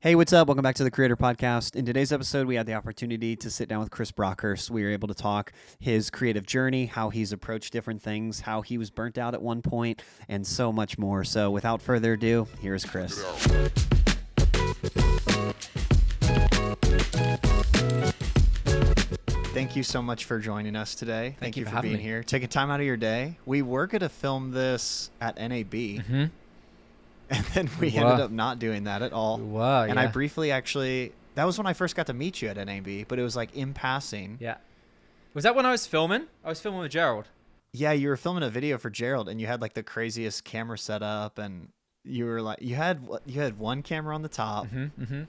Hey, what's up? Welcome back to the Creator Podcast. In today's episode, we had the opportunity to sit down with Chris Brockhurst. We were able to talk his creative journey, how he's approached different things, how he was burnt out at one point, and so much more. So without further ado, here's Chris. Thank you so much for joining us today. Thank you for being here. Taking time out of your day. We were going to film this at NAB. Mm-hmm. And then we ended up not doing that at all. And I briefly actually, that was when I first got to meet you at NAB, but it was like in passing. Yeah. Was that when I was filming? I was filming with Gerald. Yeah, you were filming a video for Gerald, and you had like the craziest camera setup, and you were like, you had one camera on the top, and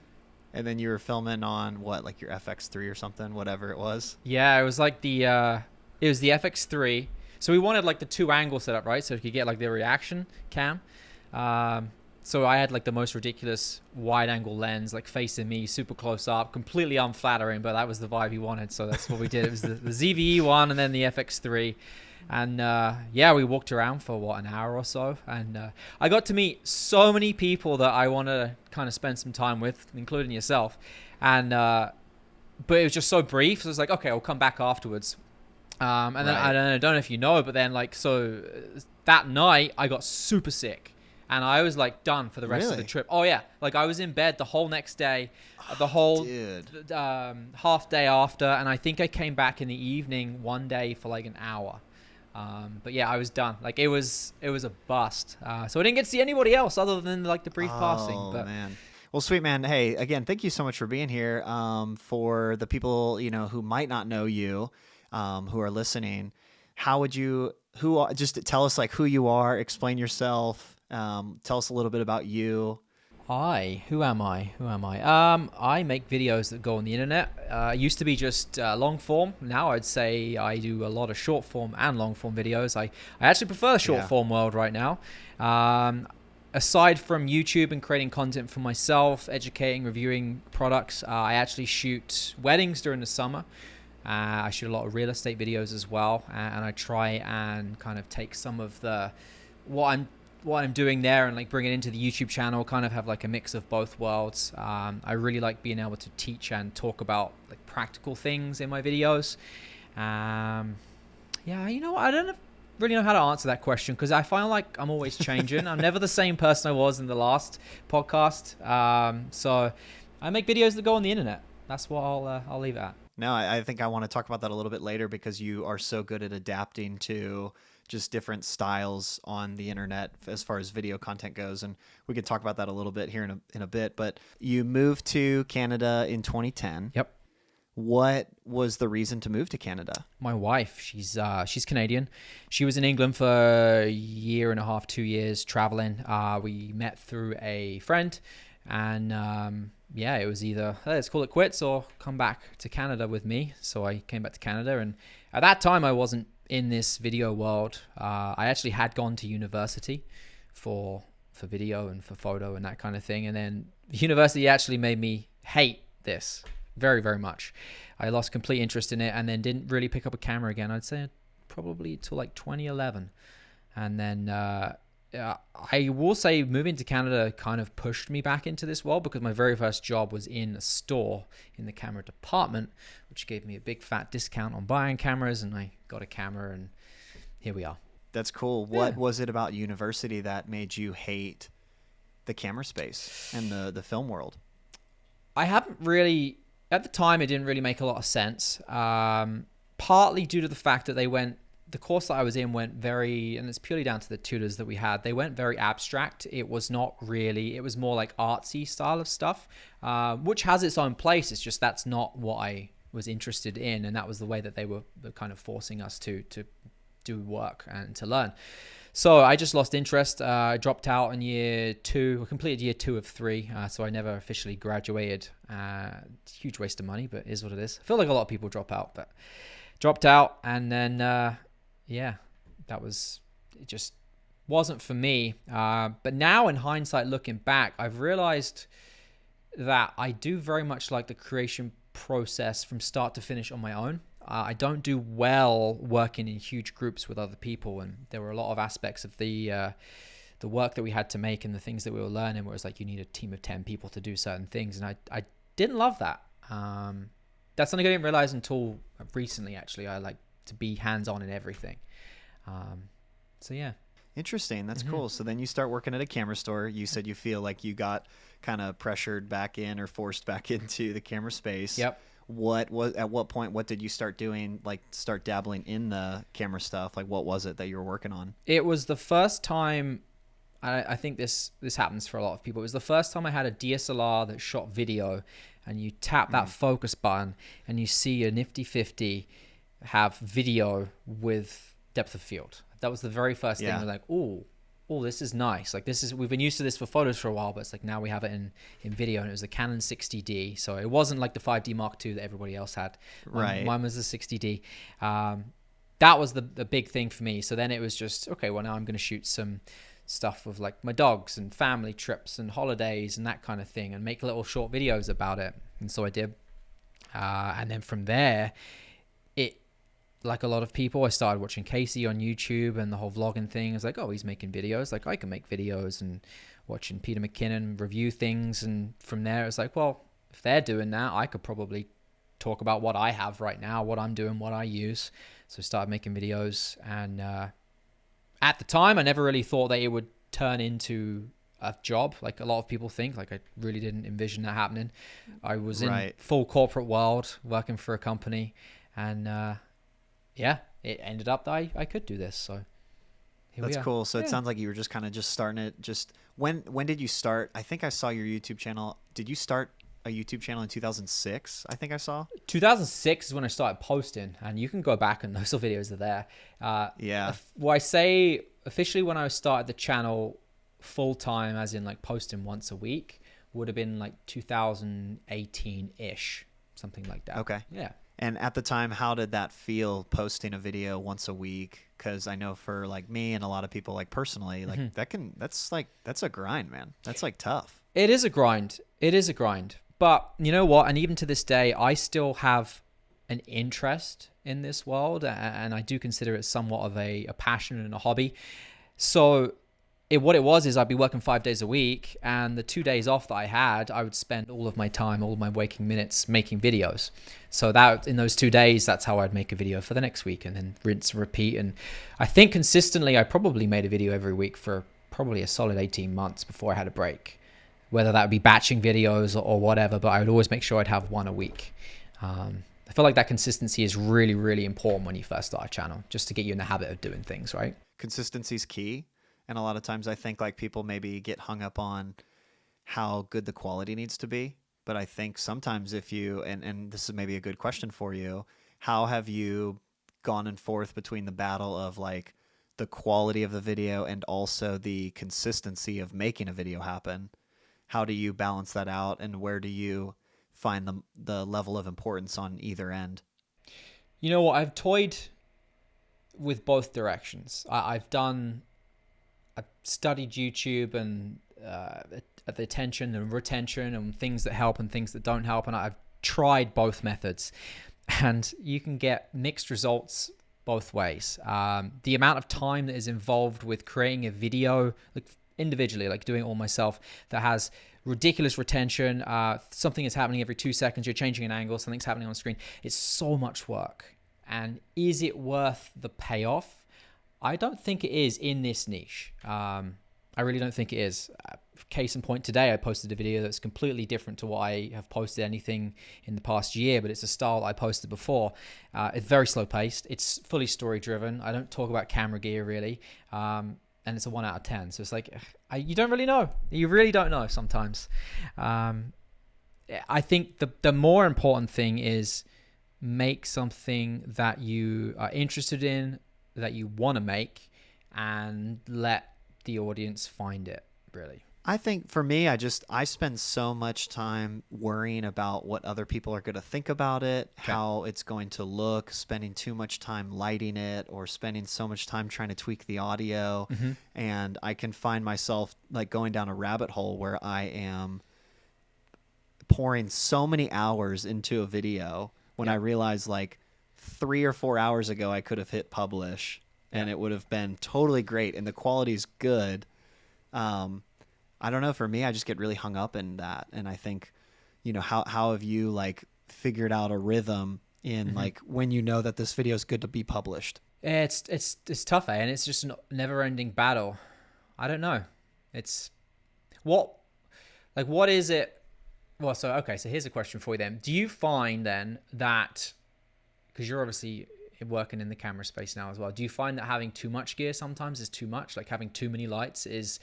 then you were filming on what, like your FX3 or something, whatever it was. Yeah, it was like the FX3. So we wanted like the 2-angle setup, right? So you could get like the reaction cam. So I had like the most ridiculous wide angle lens, like facing me, super close up, completely unflattering, but that was the vibe he wanted. So that's what we did. It was the ZVE one and then the FX3. And yeah, we walked around for an hour or so. And I got to meet so many people that I want to kind of spend some time with, including yourself. And but it was just so brief. So it's like, okay, I'll come back afterwards. And then I don't know if you know, but then like, so that night I got super sick. And I was like done for the rest of the trip. Oh yeah, like I was in bed the whole next day, the whole half day after, and I think I came back in the evening one day for like an hour. But yeah, I was done. Like it was a bust. So I didn't get to see anybody else other than like the brief passing. Oh man. Well, sweet man. Hey, again, thank you so much for being here. For the people who might not know you, who are listening, just tell us like who you are, explain yourself. Tell us a little bit about you. Who am I? I make videos that go on the internet. It used to be just long form. Now I'd say I do a lot of short form and long form videos. I actually prefer the short form world right now. Aside from YouTube and creating content for myself, educating, reviewing products, I actually shoot weddings during the summer. I shoot a lot of real estate videos as well, and I try and kind of take some of the what I'm doing there and like bring it into the YouTube channel, kind of have like a mix of both worlds. I really like being able to teach and talk about like practical things in my videos. Yeah, I don't really know how to answer that question because I find like I'm always changing. I'm never the same person I was in the last podcast. So I make videos that go on the internet. That's what I'll leave it at. No, I think I want to talk about that a little bit later because you are so good at adapting to just different styles on the internet as far as video content goes. And we could talk about that a little bit here in a bit, but you moved to Canada in 2010. Yep. What was the reason to move to Canada? My wife, she's Canadian. She was in England for a year and a half, 2 years traveling. We met through a friend and, yeah, it was either let's call it quits or come back to Canada with me. So I came back to Canada, and at that time I wasn't in this video world. I actually had gone to university for video and for photo and that kind of thing. And then university actually made me hate this very, very much. I lost complete interest in it and then didn't really pick up a camera again. I'd say probably till like 2011. And then I will say moving to Canada kind of pushed me back into this world because my very first job was in a store in the camera department, which gave me a big fat discount on buying cameras, and I got a camera and here we are. That's cool. What was it about university that made you hate the camera space and the film world? I haven't really, at the time it didn't really make a lot of sense, partly due to the fact that the course that I was in went very, and it's purely down to the tutors that we had, they went very abstract. It was not really, it was more like artsy style of stuff, which has its own place. It's just that's not what I was interested in, and that was the way that they were kind of forcing us to do work and to learn. So I just lost interest. I dropped out in year 2, I completed year 2 of 3, so I never officially graduated. Huge waste of money, but it is what it is. I feel like a lot of people drop out, but dropped out, and then yeah, it just wasn't for me. But now in hindsight, looking back, I've realized that I do very much like the creation process from start to finish on my own. I don't do well working in huge groups with other people, and there were a lot of aspects of the the work that we had to make and the things that we were learning, where it was like you need a team of 10 people to do certain things. And I didn't love that. That's something I didn't realize until recently, actually. I like to be hands-on in everything. So yeah. Interesting. That's cool. So then you start working at a camera store. You said you feel like you got kind of pressured back in or forced back into the camera space. Yep. At what point, what did you start doing, like start dabbling in the camera stuff? Like what was it that you were working on? It was the first time, I think this happens for a lot of people. It was the first time I had a DSLR that shot video, and you tap that focus button and you see a nifty 50 have video with depth of field. That was the very first thing. I was like, oh, this is nice. Like we've been used to this for photos for a while, but it's like now we have it in video. And it was a Canon 60D. So it wasn't like the 5D Mark II that everybody else had. Mine was the 60D. That was the big thing for me. So then it was just, okay, well now I'm going to shoot some stuff with like my dogs and family trips and holidays and that kind of thing, and make little short videos about it. And so I did. And then from there, like a lot of people, I started watching Casey on YouTube and the whole vlogging thing. I was like, oh, he's making videos. Like I can make videos, and watching Peter McKinnon review things. And from there, it's like, well, if they're doing that, I could probably talk about what I have right now, what I'm doing, what I use. So I started making videos. And at the time, I never really thought that it would turn into a job like a lot of people think. Like I really didn't envision that happening. I was in full corporate world working for a company, and yeah, it ended up that I could do this. So that's cool. So it sounds like you were just kind of just starting it. Just when did you start? I think I saw your YouTube channel. Did you start a YouTube channel in 2006? I think I saw 2006 is when I started posting, and you can go back and those videos are there. Well, I say officially when I started the channel full time, as in like posting once a week, would have been like 2018-ish, something like that. Okay. Yeah. And at the time, how did that feel, posting a video once a week? Because I know for like me and a lot of people, like personally, like that's a grind, man. That's like tough. It is a grind. But you know what? And even to this day, I still have an interest in this world, and I do consider it somewhat of a passion and a hobby. So what it was is I'd be working 5 days a week, and the 2 days off that I had, I would spend all of my time, all of my waking minutes making videos. So that in those 2 days, that's how I'd make a video for the next week, and then rinse and repeat. And I think consistently, I probably made a video every week for probably a solid 18 months before I had a break, whether that would be batching videos or whatever, but I would always make sure I'd have one a week. I feel like that consistency is really, really important when you first start a channel, just to get you in the habit of doing things, right? Consistency is key. And a lot of times I think like people maybe get hung up on how good the quality needs to be. But I think sometimes if you, and this is maybe a good question for you, how have you gone and forth between the battle of like the quality of the video and also the consistency of making a video happen? How do you balance that out, and where do you find the level of importance on either end? You know what? I've toyed with both directions. I've studied YouTube and the attention and retention and things that help and things that don't help. And I've tried both methods, and you can get mixed results both ways. The amount of time that is involved with creating a video, like individually, like doing it all myself, that has ridiculous retention. Something is happening every 2 seconds. You're changing an angle. Something's happening on the screen. It's so much work. And is it worth the payoff? I don't think it is in this niche. I really don't think it is. Case in point, today I posted a video that's completely different to what I have posted anything in the past year, but it's a style that I posted before. It's very slow paced. It's fully story driven. I don't talk about camera gear really. And it's a 1 out of 10. So it's like, you don't really know. You really don't know sometimes. I think the more important thing is make something that you are interested in, that you want to make, and let the audience find it, really. I think for me, I spend so much time worrying about what other people are going to think about it, how it's going to look, spending too much time lighting it, or spending so much time trying to tweak the audio. And I can find myself like going down a rabbit hole where I am pouring so many hours into a video when I realize like 3 or 4 hours ago I could have hit publish and it would have been totally great and the quality's good, I don't know. For me, I just get really hung up in that. And I think, how have you like figured out a rhythm in like when you know that this video is good to be published? It's tough, and it's just a never-ending battle. I don't know. It's what is it? Well, so here's a question for you then. Do you find then that, because you're obviously working in the camera space now as well, do you find that having too much gear sometimes is too much? Like having too many lights is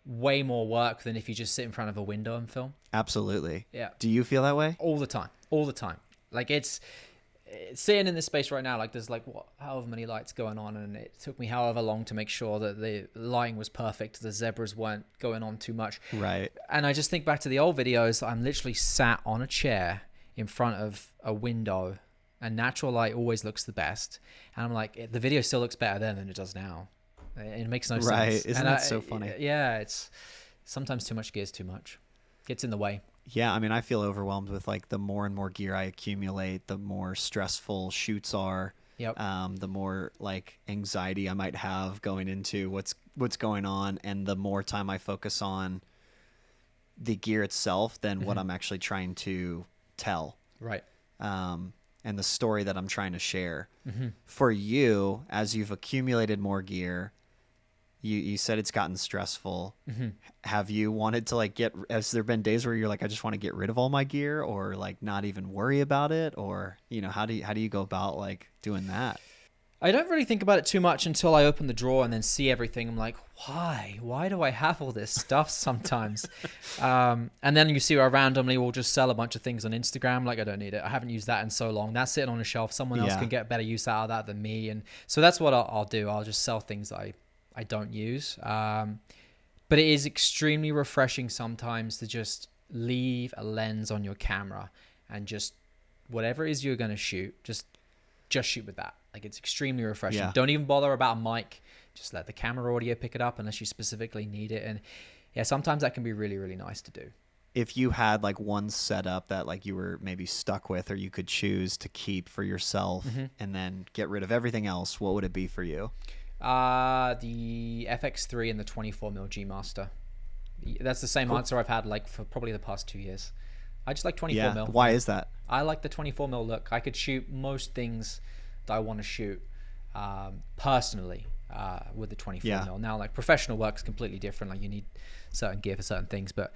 way more work than if you just sit in front of a window and film? Absolutely. Yeah. Do you feel that way? All the time. Like it's sitting in this space right now, like there's like however many lights going on, and it took me however long to make sure that the lighting was perfect, the zebras weren't going on too much. Right. And I just think back to the old videos. I'm literally sat on a chair in front of a window, and natural light always looks the best. And I'm like, the video still looks better then than it does now. It makes no sense. Right. Isn't that so funny? Yeah. It's sometimes too much gear is too much. Gets in the way. Yeah, I mean, I feel overwhelmed with like the more and more gear I accumulate, the more stressful shoots are. Yep. The more like anxiety I might have going into what's going on, and the more time I focus on the gear itself than what I'm actually trying to tell. Right. And the story that I'm trying to share. For you, as you've accumulated more gear, you said it's gotten stressful. Have you wanted to like has there been days where you're like, I just want to get rid of all my gear, or like not even worry about it? Or, how do you go about like doing that? I don't really think about it too much until I open the drawer and then see everything. I'm like, why do I have all this stuff sometimes? And then you see I randomly will just sell a bunch of things on Instagram. Like, I don't need it. I haven't used that in so long. That's sitting on a shelf. Someone else can get better use out of that than me. And so that's what I'll do. I'll just sell things I don't use. But it is extremely refreshing sometimes to just leave a lens on your camera and just whatever it is you're going to shoot, just shoot with that. Like, it's extremely refreshing. Yeah. Don't even bother about a mic. Just let the camera audio pick it up unless you specifically need it. And yeah, sometimes that can be really, really nice to do. If you had like one setup that like you were maybe stuck with, or you could choose to keep for yourself and then get rid of everything else, what would it be for you? The FX3 and the 24mm G Master. That's the same answer I've had like for probably the past 2 years. I just like 24mm. Yeah. Why is that? I like the 24mm look. I could shoot most things that I want to shoot personally with the 24mm. Yeah. Now, like professional work's completely different. Like you need certain gear for certain things, but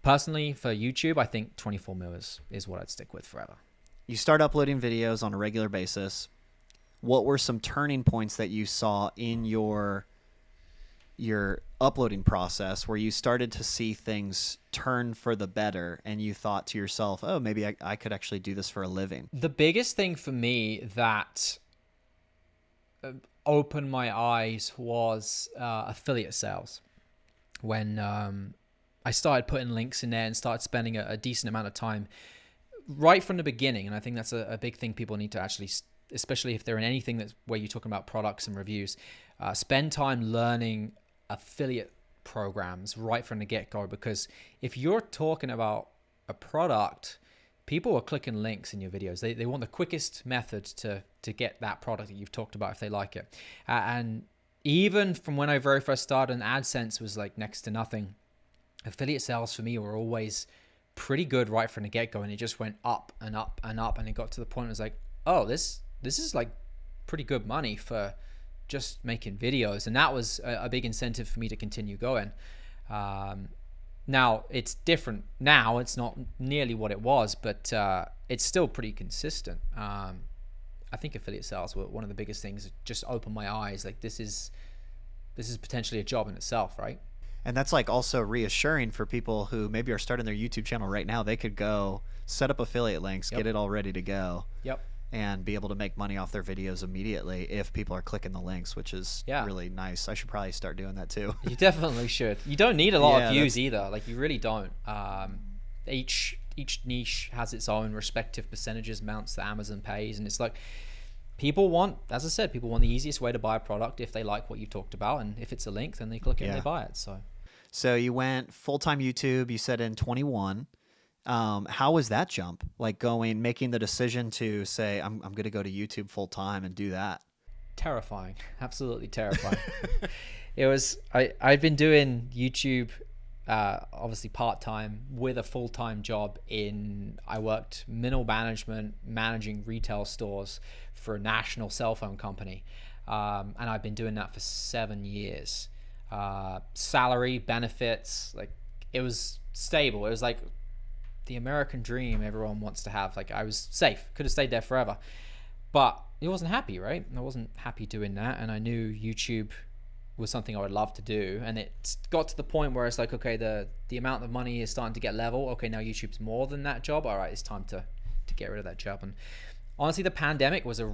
personally for YouTube, I think 24mm is what I'd stick with forever. You start uploading videos on a regular basis. What were some turning points that you saw in your uploading process where you started to see things turn for the better and you thought to yourself, oh, maybe I could actually do this for a living? The biggest thing for me that opened my eyes was affiliate sales. When I started putting links in there and started spending a decent amount of time right from the beginning. And I think that's a big thing people need to actually, especially if they're in anything that's where you're talking about products and reviews, spend time learning affiliate programs right from the get-go. Because if you're talking about a product, people are clicking links in your videos. They want the quickest method to get that product that you've talked about if they like it. And even from when I very first started, and AdSense was like next to nothing, affiliate sales for me were always pretty good right from the get-go. And it just went up and up and up. And it got to the point where it was like, oh, this is like pretty good money for just making videos. And that was a big incentive for me to continue going. Now it's different now. It's not nearly what it was, but it's still pretty consistent. I think affiliate sales were one of the biggest things that just opened my eyes. Like this is potentially a job in itself, right? And that's like also reassuring for people who maybe are starting their YouTube channel right now. They could go set up affiliate links, get it all ready to go. Yep. And be able to make money off their videos immediately if people are clicking the links, which is really nice. I should probably start doing that too. You definitely should. You don't need a lot of views either. Like you really don't. Each niche has its own respective percentages amounts that Amazon pays, and it's like people want, as I said, people want the easiest way to buy a product if they like what you talked about, and if it's a link, then they click it and they buy it. So you went full-time YouTube. You said in 21. How was that jump? Like making the decision to say, I'm going to go to YouTube full time and do that. Terrifying. Absolutely terrifying. I'd been doing YouTube, obviously part-time with a full-time job I worked middle management, managing retail stores for a national cell phone company. And I've been doing that for 7 years. Salary, benefits, like it was stable. It was like the American dream everyone wants to have. Like I was safe, could have stayed there forever, but I wasn't happy, right? I wasn't happy doing that. And I knew YouTube was something I would love to do. And it got to the point where it's like, okay, the amount of money is starting to get level. Okay, now YouTube's more than that job. All right, it's time to get rid of that job. And honestly, the pandemic was I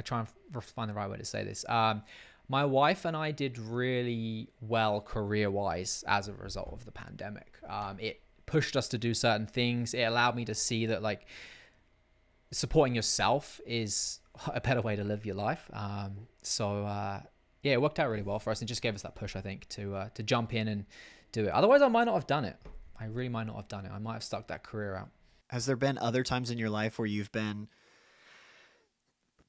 try and find the right way to say this. My wife and I did really well career-wise as a result of the pandemic. It pushed us to do certain things. It allowed me to see that like supporting yourself is a better way to live your life. Yeah, it worked out really well for us and just gave us that push, I think, to jump in and do it. Otherwise, I might not have done it. I really might not have done it. I might have stuck that career out. Has there been other times in your life where you've been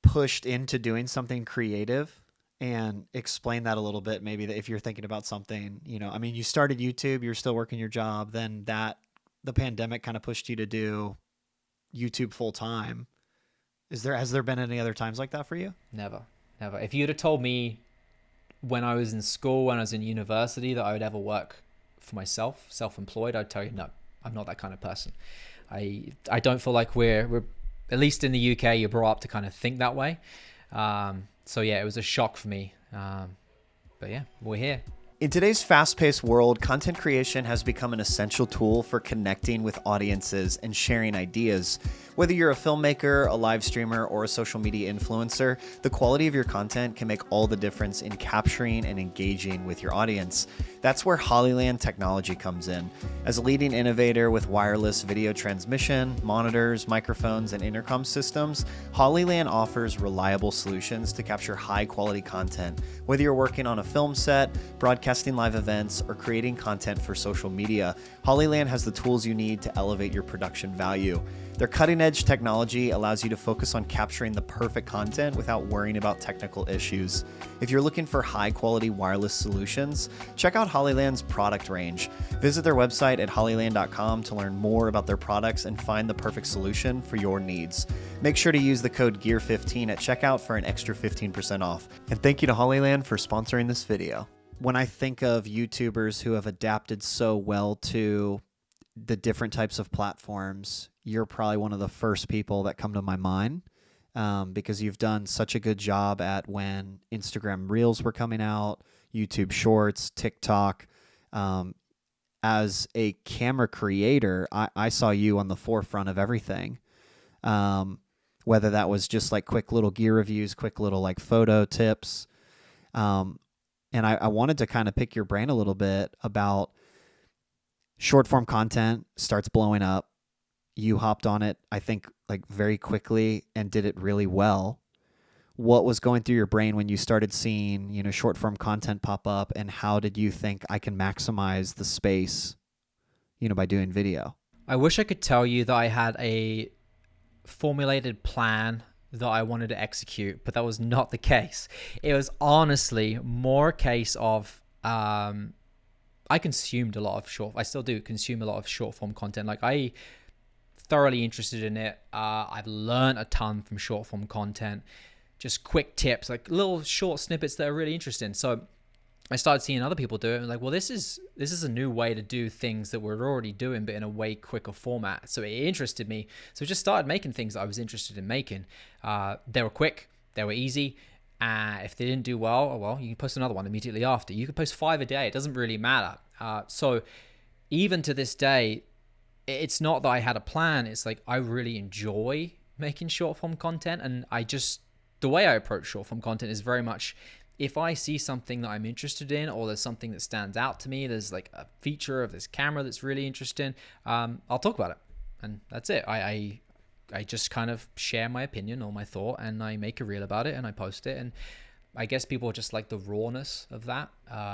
pushed into doing something creative? And explain that a little bit, maybe, that if you're thinking about something, I mean, you started YouTube, you're still working your job, then the pandemic kind of pushed you to do YouTube full time. Has there been any other times like that for you? Never. If you'd have told me when I was in school, when I was in university, that I would ever work for myself, self-employed, I'd tell you, no, I'm not that kind of person. I don't feel like we're at least in the UK, you're brought up to kind of think that way. So yeah, it was a shock for me. But yeah, we're here. In today's fast-paced world, content creation has become an essential tool for connecting with audiences and sharing ideas. Whether you're a filmmaker, a live streamer, or a social media influencer, the quality of your content can make all the difference in capturing and engaging with your audience. That's where Hollyland Technology comes in. As a leading innovator with wireless video transmission, monitors, microphones, and intercom systems, Hollyland offers reliable solutions to capture high-quality content. Whether you're working on a film set, broadcasting live events, or creating content for social media, Hollyland has the tools you need to elevate your production value. Their cutting-edge technology allows you to focus on capturing the perfect content without worrying about technical issues. If you're looking for high-quality wireless solutions, check out Hollyland's product range. Visit their website at hollyland.com to learn more about their products and find the perfect solution for your needs. Make sure to use the code GEAR15 at checkout for an extra 15% off. And thank you to Hollyland for sponsoring this video. When I think of YouTubers who have adapted so well to the different types of platforms, you're probably one of the first people that come to my mind, because you've done such a good job at when Instagram Reels were coming out, YouTube Shorts, TikTok. As a camera creator, I saw you on the forefront of everything, whether that was just like quick little gear reviews, quick little like photo tips. And I wanted to kind of pick your brain a little bit about short form content starts blowing up. You hopped on it, I think, like very quickly and did it really well. What was going through your brain when you started seeing, short form content pop up, and how did you think I can maximize the space, by doing video? I wish I could tell you that I had a formulated plan that I wanted to execute, but that was not the case. It was honestly more a case of I consumed a lot of I still do consume a lot of short form content. Like I thoroughly interested in it. I've learned a ton from short form content, just quick tips, like little short snippets that are really interesting. So I started seeing other people do it and like, well, this is a new way to do things that we're already doing, but in a way quicker format. So it interested me. So I just started making things that I was interested in making. They were quick, they were easy. If they didn't do well, you can post another one immediately after. You can post 5 a day. It doesn't really matter. So even to this day, it's not that I had a plan. It's like I really enjoy making short form content. And the way I approach short form content is very much, if I see something that I'm interested in, or there's something that stands out to me, there's like a feature of this camera that's really interesting, I'll talk about it. And that's it. I just kind of share my opinion or my thought, and I make a reel about it and I post it. And I guess people just like the rawness of that.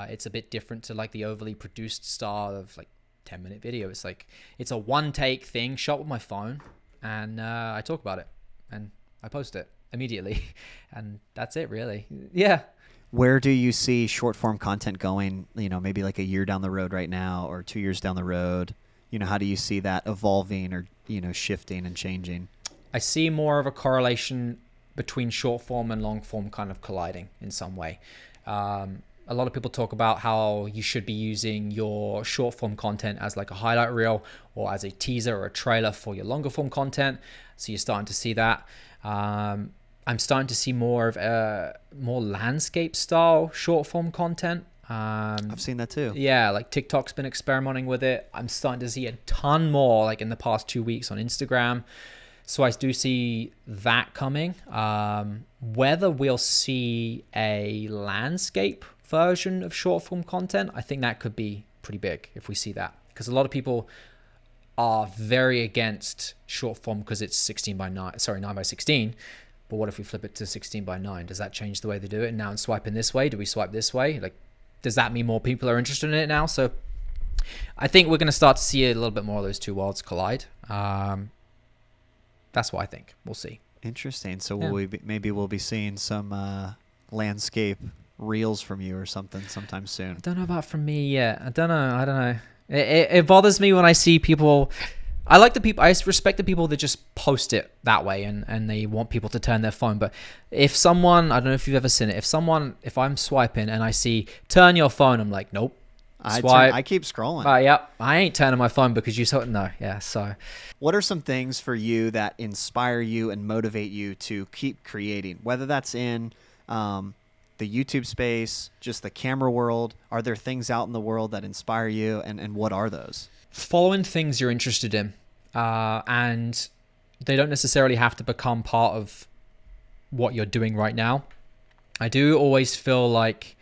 It's a bit different to like the overly produced style of like 10-minute video. It's like, it's a one take thing shot with my phone, and I talk about it and I post it. immediately. And that's it, really. Yeah. Where do you see short form content going, maybe like a year down the road right now or 2 years down the road? How do you see that evolving or, shifting and changing? I see more of a correlation between short form and long form kind of colliding in some way. A lot of people talk about how you should be using your short form content as like a highlight reel or as a teaser or a trailer for your longer form content. So you're starting to see that. I'm starting to see more of a more landscape style short form content. I've seen that too. Yeah, like TikTok's been experimenting with it. I'm starting to see a ton more like in the past 2 weeks on Instagram. So I do see that coming. Whether we'll see a landscape version of short form content, I think that could be pretty big if we see that, because a lot of people are very against short form because it's 9 by 16. But what if we flip it to 16 by 9? Does that change the way they do it? Now I'm swiping this way. Do we swipe this way? Like, does that mean more people are interested in it now? So I think we're going to start to see a little bit more of those two worlds collide. That's what I think. We'll see. Interesting. So maybe we'll be seeing some landscape reels from you or something sometime soon. I don't know about from me yet. I don't know. It bothers me when I see people. I respect the people that just post it that way and they want people to turn their phone. But if someone, I don't know if you've ever seen it, if I'm swiping and I see turn your phone, I'm like, nope. I keep scrolling. Yep. I ain't turning my phone because you saw no. Yeah. So what are some things for you that inspire you and motivate you to keep creating, whether that's in the YouTube space, just the camera world? Are there things out in the world that inspire you, and what are those? Following things you're interested in, and they don't necessarily have to become part of what you're doing right now. I do always feel like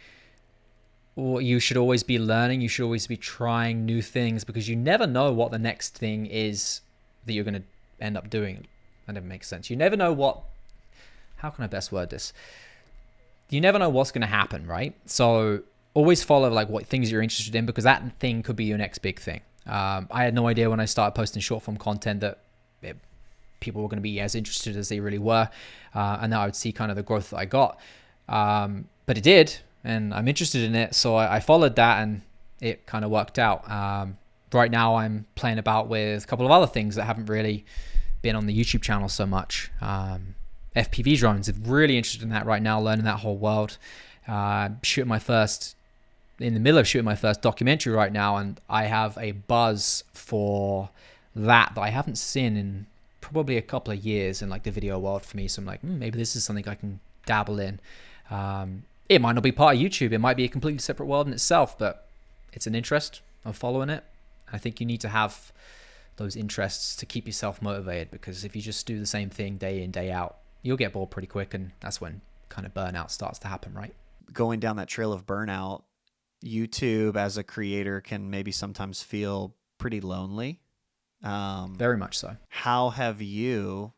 you should always be learning. You should always be trying new things, because you never know what the next thing is that you're going to end up doing. That never makes sense. You never know how can I best word this? You never know what's going to happen, right? So always follow like what things you're interested in, because that thing could be your next big thing. I had no idea when I started posting short form content that people were going to be as interested as they really were. And that I would see kind of the growth that I got. But it did, and I'm interested in it. So I followed that and it kind of worked out. Right now I'm playing about with a couple of other things that haven't really been on the YouTube channel so much. FPV drones, I'm really interested in that right now, learning that whole world. In the middle of shooting my first documentary right now, and I have a buzz for that I haven't seen in probably a couple of years in like the video world for me. So I'm like, maybe this is something I can dabble in. It might not be part of YouTube. It might be a completely separate world in itself, but it's an interest. I'm following it. I think you need to have those interests to keep yourself motivated, because if you just do the same thing day in, day out, you'll get bored pretty quick, and that's when kind of burnout starts to happen, right? Going down that trail of burnout, YouTube as a creator can maybe sometimes feel pretty lonely. Very much so. How have you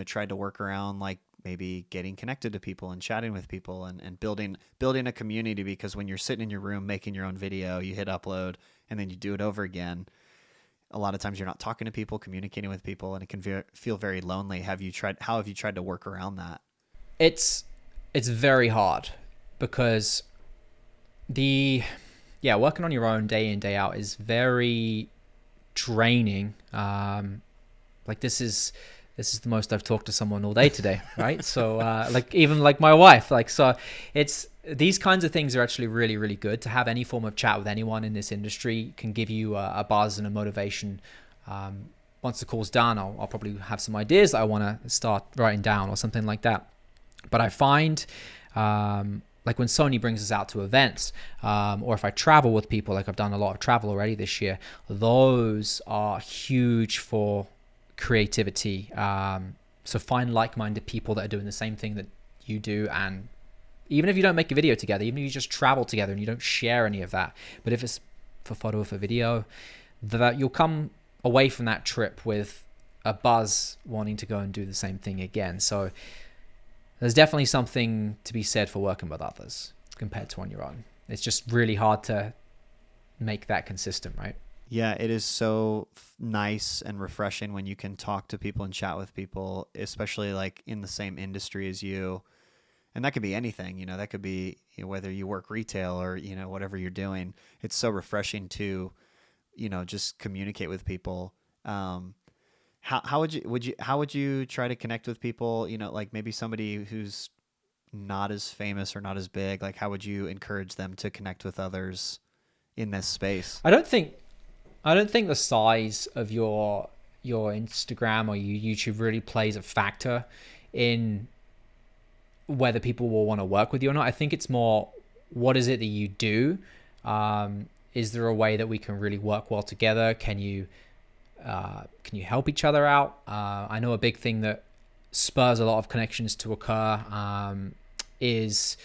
tried to work around like maybe getting connected to people and chatting with people and building a community? Because when you're sitting in your room making your own video, you hit upload and then you do it over again. A lot of times you're not talking to people, communicating with people, and it can feel very lonely. How have you tried to work around that? It's very hard, because working on your own day in, day out is very draining. Like this is the most I've talked to someone all day today, right? So like even like my wife, like, so it's, these kinds of things are actually really, really good. To have any form of chat with anyone in this industry can give you a buzz and a motivation. Once the call's done, I'll probably have some ideas that I want to start writing down or something like that. But I find like when Sony brings us out to events, or if I travel with people, like I've done a lot of travel already this year, those are huge for creativity. So find like-minded people that are doing the same thing that you do, and even if you don't make a video together, even if you just travel together and you don't share any of that, but if it's for photo or for video, that you'll come away from that trip with a buzz wanting to go and do the same thing again. So there's definitely something to be said for working with others compared to on your own. It's just really hard to make that consistent, right? Yeah, it is so nice and refreshing when you can talk to people and chat with people, especially like in the same industry as you. And that could be anything, that could be whether you work retail or, whatever you're doing. It's so refreshing to, just communicate with people. How would you try to connect with people? Like maybe somebody who's not as famous or not as big. Like, how would you encourage them to connect with others in this space? I don't think the size of your Instagram or your YouTube really plays a factor in whether people will want to work with you or not. I think it's more, what is it that you do? Is there a way that we can really work well together? Can you help each other out? I know a big thing that spurs a lot of connections to occur is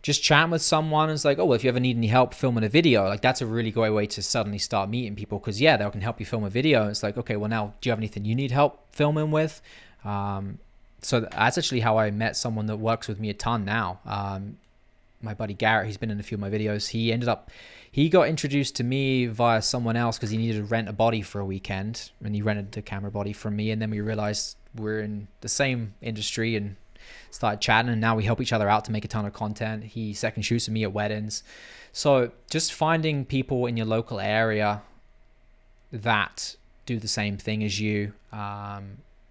just chatting with someone. It's like, oh, well, if you ever need any help filming a video, like that's a really great way to suddenly start meeting people, because they can help you film a video. It's like, okay, well, now do you have anything you need help filming with? So that's actually how I met someone that works with me a ton now. My buddy Garrett, he's been in a few of my videos. He got introduced to me via someone else because he needed to rent a body for a weekend, and he rented a camera body from me. And then we realized we're in the same industry and started chatting, and now we help each other out to make a ton of content. He second shoots with me at weddings. So just finding people in your local area that do the same thing as you,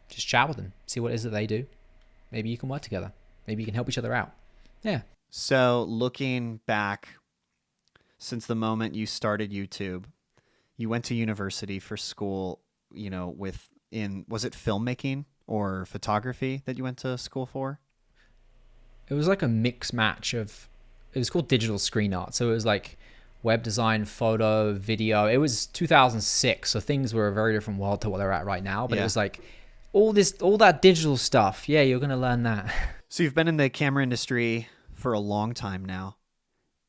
just chat with them, see what it is that they do. Maybe you can work together. Maybe you can help each other out. Yeah. So looking back, since the moment you started YouTube, you went to university for school, was it filmmaking or photography that you went to school for? It was like a mix match of, it was called digital screen art. So it was like web design, photo, video. It was 2006. So things were a very different world to what they're at right now. But It was like all that digital stuff. Yeah, you're going to learn that. So you've been in the camera industry for a long time now.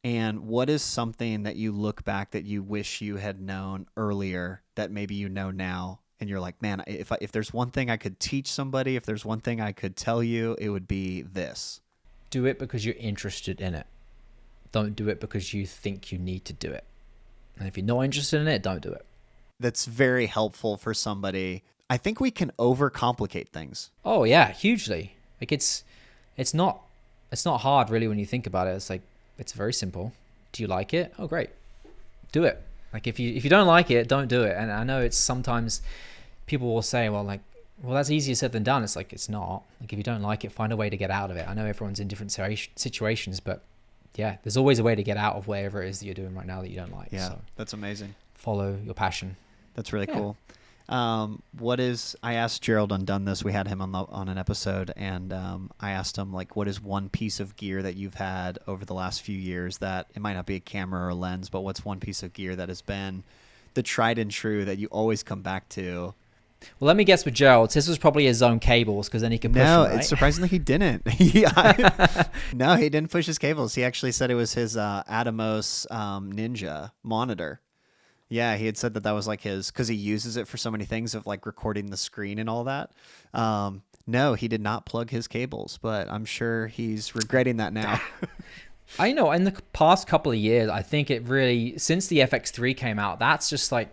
And what is something that you look back that you wish you had known earlier that maybe you know now? And you're like, man, if there's one thing I could teach somebody, if there's one thing I could tell you, it would be this. Do it because you're interested in it. Don't do it because you think you need to do it. And if you're not interested in it, don't do it. That's very helpful for somebody. I think we can overcomplicate things. Oh yeah, hugely. Like it's not hard really when you think about it. It's like, it's very simple. Do you like it? Oh, great. Do it. Like if you don't like it, don't do it. And I know it's sometimes people will say, well, that's easier said than done. It's like, it's not. Like if you don't like it, find a way to get out of it. I know everyone's in different situations, but yeah, there's always a way to get out of whatever it is that you're doing right now that you don't like. Yeah, so that's amazing. Follow your passion. That's really cool. I asked Gerald Undone this. We had him on an episode, and I asked him, like, what is one piece of gear that you've had over the last few years that, it might not be a camera or a lens, but what's one piece of gear that has been the tried and true that you always come back to? Well, let me guess with Gerald's. His was probably his own cables, because then he could push them, right? Surprisingly he didn't. No, he didn't push his cables. He actually said it was his Atomos Ninja monitor. Yeah, he had said that was like his, because he uses it for so many things of like recording the screen and all that. No, he did not plug his cables, but I'm sure he's regretting that now. I know, in the past couple of years, I think it really, since the FX3 came out, that's just like,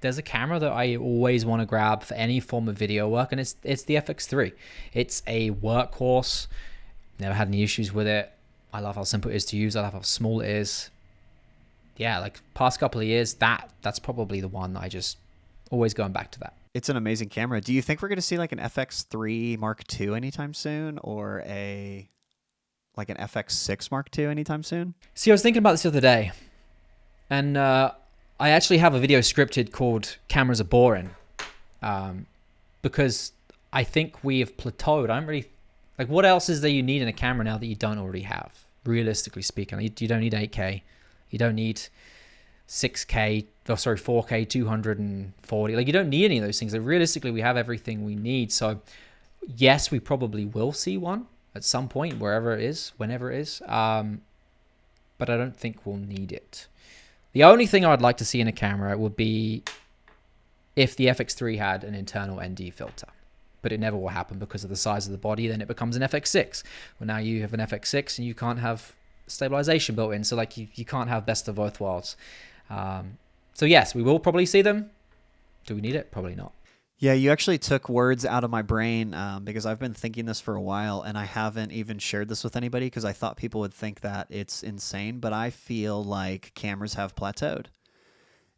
there's a camera that I always want to grab for any form of video work, and it's the FX3. It's a workhorse. Never had any issues with it. I love how simple it is to use. I love how small it is. Yeah, like past couple of years, that's probably the one that I just always going back to that. It's an amazing camera. Do you think we're going to see like an FX3 Mark II anytime soon, or an FX6 Mark II anytime soon? See, I was thinking about this the other day, and I actually have a video scripted called "Cameras Are Boring," because I think we have plateaued. I don't really like, what else is there you need in a camera now that you don't already have? Realistically speaking, you don't need 8K. You don't need 4K 240. Like, you don't need any of those things. Like, realistically, we have everything we need. So yes, we probably will see one at some point, wherever it is, whenever it is. But I don't think we'll need it. The only thing I'd like to see in a camera would be if the FX3 had an internal ND filter. But it never will happen because of the size of the body. Then it becomes an FX6. Well, now you have an FX6 and you can't have stabilization built in, so like you can't have best of both worlds. So yes, we will probably see them. Do we need it? Probably not. Yeah, you actually took words out of my brain because I've been thinking this for a while, and I haven't even shared this with anybody because I thought people would think that it's insane, but I feel like cameras have plateaued.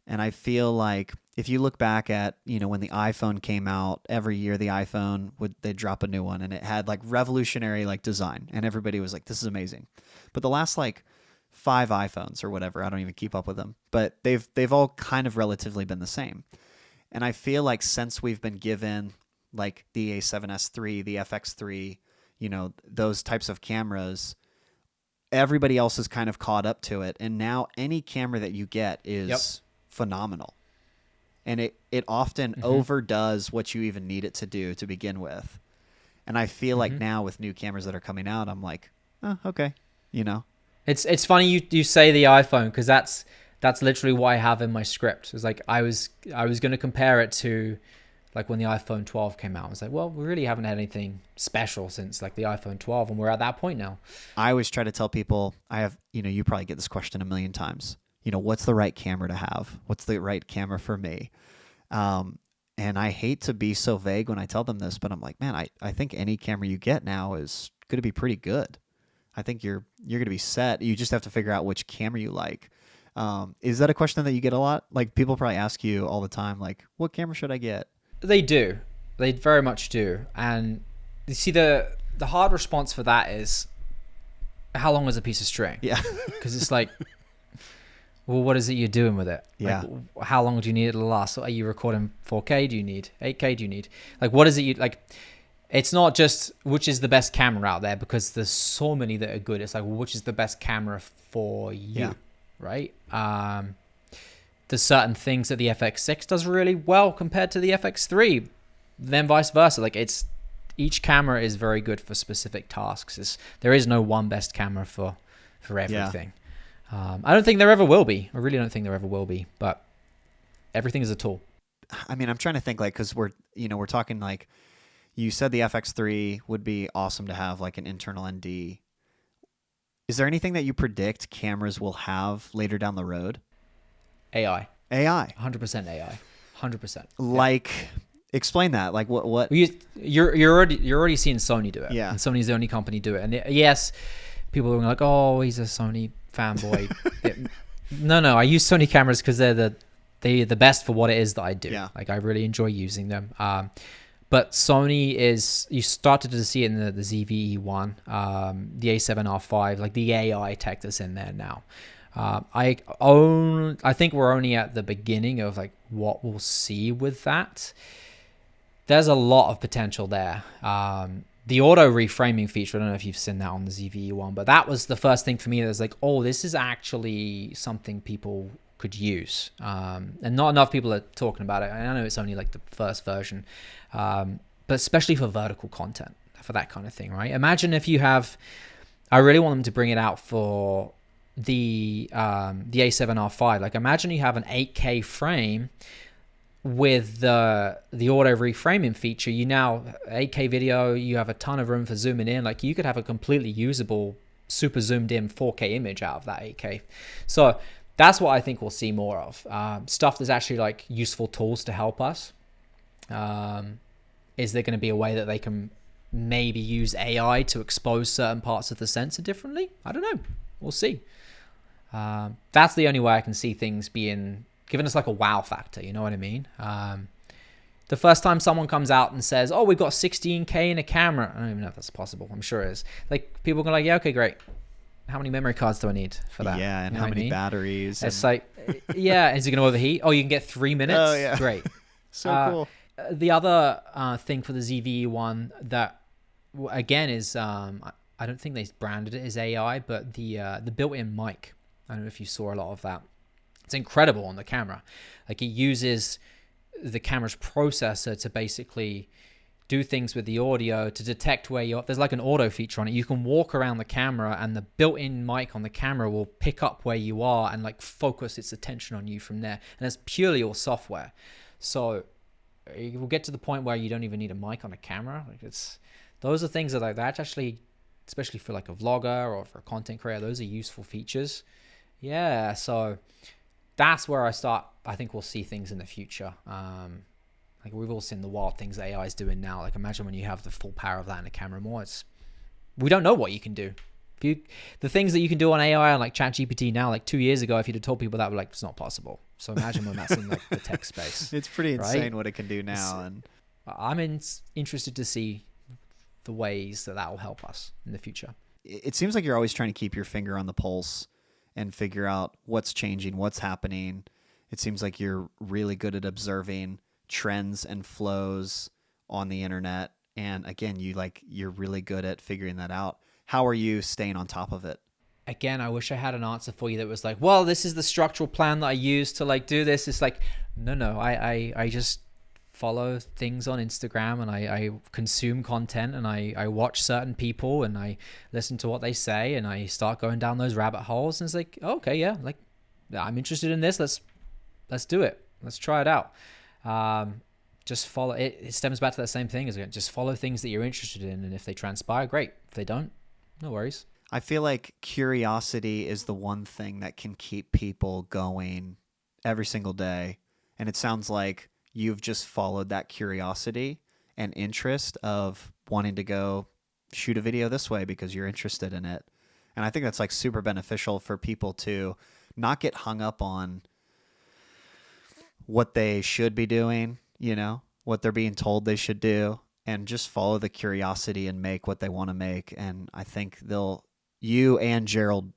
And I feel like if you look back at, when the iPhone came out, every year the iPhone they'd drop a new one, and it had like revolutionary like design, and everybody was like, this is amazing. But the last like 5 iPhones or whatever, I don't even keep up with them, but they've all kind of relatively been the same. And I feel like since we've been given like the A7S III, the FX3, those types of cameras, everybody else has kind of caught up to it. And now any camera that you get is phenomenal. And it often overdoes what you even need it to do to begin with. And I feel like now with new cameras that are coming out, I'm like, oh, okay, It's funny you say the iPhone, because that's literally what I have in my script. It's like I was going to compare it to like when the iPhone 12 came out. I was like, well, we really haven't had anything special since like the iPhone 12, and we're at that point now. I always try to tell people, you probably get this question a million times. What's the right camera to have? What's the right camera for me? And I hate to be so vague when I tell them this, but I'm like, man, I think any camera you get now is going to be pretty good. I think you're going to be set. You just have to figure out which camera you like. Is that a question that you get a lot? Like people probably ask you all the time, like, what camera should I get? They do. They very much do. And you see the hard response for that is, how long is a piece of string? Yeah. Because it's like, well, what is it you're doing with it? Yeah. Like, how long do you need it to last? So are you recording 4K? Do you need 8K? Do you need, like, what is it you like? It's not just which is the best camera out there, because there's so many that are good. It's like, well, which is the best camera for you? Yeah. Right? There's certain things that the FX6 does really well compared to the FX3, then vice versa. Like each camera is very good for specific tasks. There is no one best camera for everything. Yeah. I don't think there ever will be. I really don't think there ever will be, but everything is a tool. I mean, I'm trying to think, like, cause we're talking like, you said the FX3 would be awesome to have like an internal ND. Is there anything that you predict cameras will have later down the road? AI. 100% AI. 100%. Like, explain that. Like, what? You're already seeing Sony do it. Yeah. And Sony's the only company do it. And yes, people are like, oh, he's a Sony fanboy. No. I use Sony cameras because they're the best for what it is that I do. Yeah. Like, I really enjoy using them. But Sony you started to see it in the ZV-E1, the A7R5, like the AI tech that's in there now. I think we're only at the beginning of like what we'll see with that. There's a lot of potential there. The auto reframing feature, I don't know if you've seen that on the ZV-E1, but that was the first thing for me that was like, oh, this is actually something people could use. And not enough people are talking about it. I know it's only like the first version, but especially for vertical content, for that kind of thing, right? Imagine if you have, I really want them to bring it out for the A7R5. Like, imagine you have an 8K frame with the auto reframing feature. You now 8K video, you have a ton of room for zooming in. Like, you could have a completely usable super zoomed in 4K image out of that 8K. So that's what I think we'll see more of. Stuff that's actually like useful tools to help us. Is there going to be a way that they can maybe use AI to expose certain parts of the sensor differently? I don't know. We'll see. That's the only way I can see things being given us like a wow factor. You know what I mean? The first time someone comes out and says, oh, we've got 16K in a camera. I don't even know if that's possible. I'm sure it is. Like, people go like, yeah, okay, great. How many memory cards do I need for that? Yeah, and how many batteries? It's like, yeah, is it going to overheat? Oh, you can get 3 minutes? Oh, yeah. Great. So cool. The other thing for the ZV-E1 that, again, is, I don't think they branded it as AI, but the built-in mic. I don't know if you saw a lot of that. It's incredible on the camera. Like, it uses the camera's processor to basically do things with the audio to detect where you're. There's like an auto feature on it. You can walk around the camera and the built-in mic on the camera will pick up where you are and like focus its attention on you from there. And it's purely all software. So it will get to the point where you don't even need a mic on a camera. Like, those are things that like that actually, especially for like a vlogger or for a content creator, those are useful features. Yeah, so that's where I think we'll see things in the future. Like we've all seen the wild things that AI is doing now. Like imagine when you have the full power of that in a camera more. We don't know what you can do. The things that you can do on AI and like ChatGPT now, like 2 years ago, if you'd have told people that, were like, it's not possible. So imagine when that's in like the tech space. It's pretty insane what it can do now. And I'm interested to see the ways that will help us in the future. It seems like you're always trying to keep your finger on the pulse and figure out what's changing, what's happening. It seems like you're really good at observing trends and flows on the internet. And again, you're really good at figuring that out. How are you staying on top of it? Again, I wish I had an answer for you that was like, well, this is the structural plan that I use to like do this. It's like, no, I just follow things on Instagram and I consume content and I watch certain people and I listen to what they say and I start going down those rabbit holes. And it's like, oh, okay, yeah, like I'm interested in this. Let's do it. Let's try it out. Just follow it. It stems back to that same thing as just follow things that you're interested in. And if they transpire, great. If they don't, no worries. I feel like curiosity is the one thing that can keep people going every single day. And it sounds like you've just followed that curiosity and interest of wanting to go shoot a video this way because you're interested in it. And I think that's like super beneficial for people to not get hung up on what they should be doing, what they're being told they should do, and just follow the curiosity and make what they want to make. And I think you and Gerald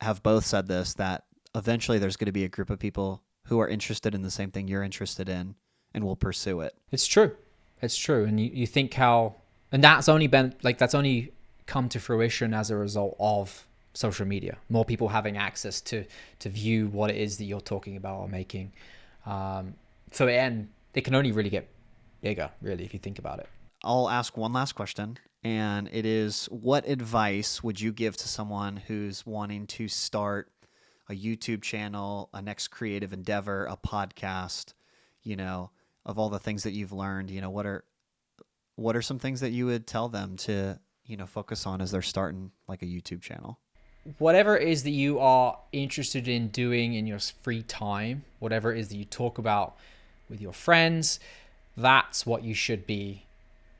have both said this, that eventually there's going to be a group of people who are interested in the same thing you're interested in and will pursue it. It's true. And you think and that's only come to fruition as a result of social media. More people having access to view what it is that you're talking about or making. So it can only really get bigger, really, if you think about it. I'll ask one last question, and it is, what advice would you give to someone who's wanting to start a YouTube channel, a next creative endeavor, a podcast, of all the things that you've learned, what are some things that you would tell them to, focus on as they're starting like a YouTube channel? Whatever it is that you are interested in doing in your free time, whatever it is that you talk about with your friends, that's what you should be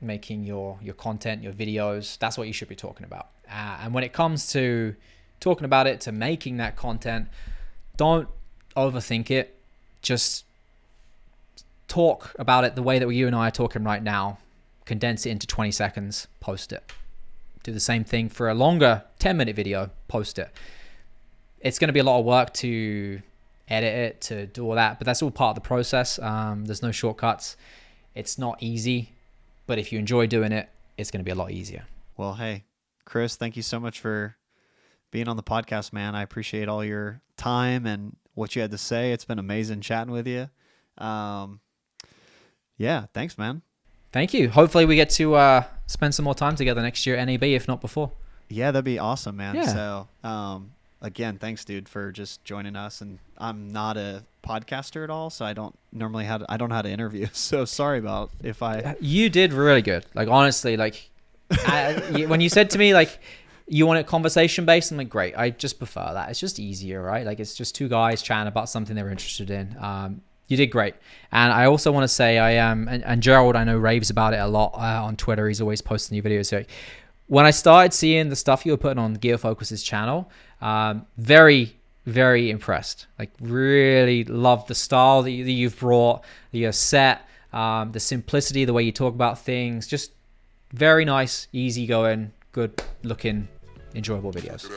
making your content, your videos. That's what you should be talking about. And when it comes to talking about it, to making that content, don't overthink it. Just talk about it the way that you and I are talking right now. Condense it into 20 seconds, post it. Do the same thing for a longer 10-minute video, post it. It's going to be a lot of work to edit it, to do all that, but that's all part of the process. There's no shortcuts. It's not easy, but if you enjoy doing it, it's going to be a lot easier. Well, hey, Chris, thank you so much for being on the podcast, man. I appreciate all your time and what you had to say. It's been amazing chatting with you. Yeah, thanks, man. Thank you. Hopefully we get to spend some more time together next year at NAB, if not before. Yeah, that'd be awesome, man. Yeah. So, again, thanks, dude, for just joining us. And I'm not a podcaster at all, so I don't know how to interview. So sorry about if I. You did really good. Like honestly, like when you said to me like you want it conversation based, I'm like, great. I just prefer that. It's just easier, right? Like it's just two guys chatting about something they're interested in. You did great. And I also want to say I am, and Gerald, I know, raves about it a lot on Twitter. He's always posting new videos. So when I started seeing the stuff you were putting on GearFocus's channel, very, very impressed. Like really loved the style that you've brought, your set, the simplicity, the way you talk about things. Just very nice, easygoing, good looking, enjoyable videos.